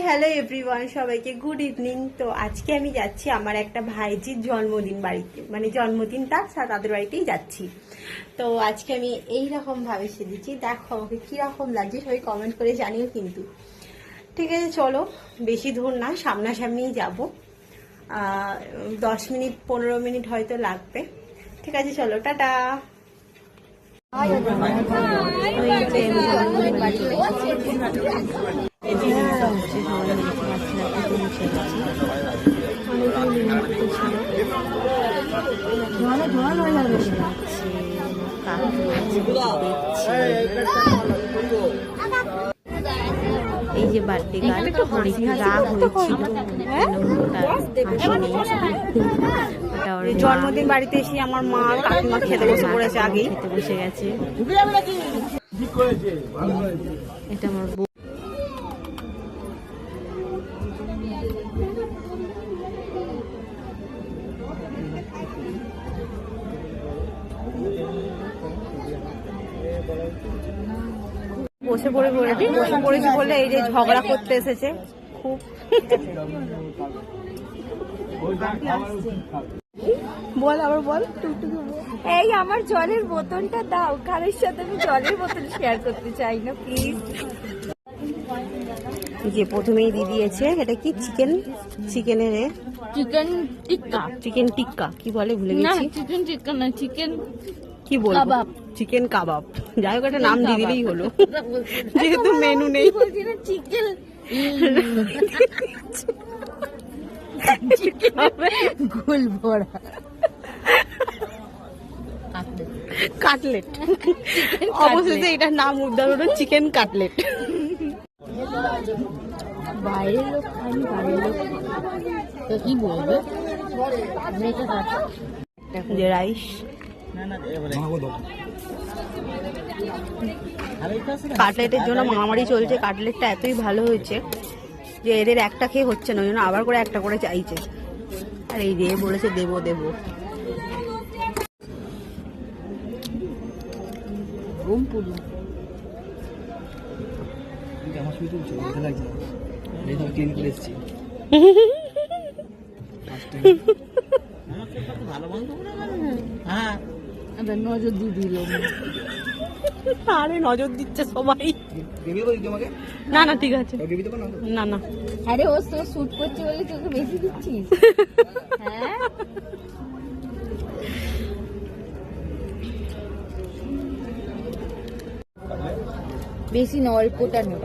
Hello everyone, সবাইকে good evening. তো আজকে আমি যাচ্ছি আমার একটা ভাইজির জন্মদিন বাড়িতে, মানে জন্মদিন তাদের বাড়িতেই যাচ্ছি। তো আজকে আমি এইরকম ভাবে সেজেছি, দেখো আমাকে কিরকম লাগছে সবাই কমেন্ট করে জানিও কিন্তু। ঠিক আছে, চলো বেশি দূর না, সামনাসামনিই যাব। 10 মিনিট 15 মিনিট হয়তো লাগবে। ঠিক আছে, চলো টাটা। এই যে বার্থডে গার্ল রাগ হয়েছিল, জন্মদিন বাড়িতে এসে আমার মা কাকিমা খেতে বসে পড়েছে, আগেই খেতে বসে গেছে। এটা আমার বসে পড়েছি বলে এই যে ঝগড়া করতে এসেছে খুব। বল আবার বল। এই আমার জলের বোতলটা দাও, কারোর সাথে আমি জলের বোতল শেয়ার করতে চাই না প্লিজ। যে প্রথমেই দিয়ে দিয়েছে, এটা কি চিকেনের চিকেন টিক্কা কি বলে ভুলে গেছি। চিকেন না, চিকেন কি বলবো, চিকেন কাবাব, যাই হোক একটা নাম দিয়ে দিলেই হলো, যেহেতু মেনু নেই। চিকেন গোল ভরা কাটলেট, অবশেষে এটার নাম উদ্ধার হলো চিকেন কাটলেট। বাইরের লোক খাই, বাইরের লোক তো কি বলবে। যে রাইস কাটলেটের জন্য মারামারি চলছে। কাটলেটটা এতই ভালো হয়েছে যে এদের একটা খেয়ে হচ্ছে না, ওই জন্য আবার করে একটা করে চাইছে। আর এই যে বলেছে দেবো দেবো। নজর দিয়ে দিল। আরে নজর দিচ্ছে সবাই। না না ঠিক আছে, না না। আরে ও তো শুট করছে বলে তোকে বেশি দিচ্ছিস। হ্যাঁ বেশি না, অল্পটা নেই।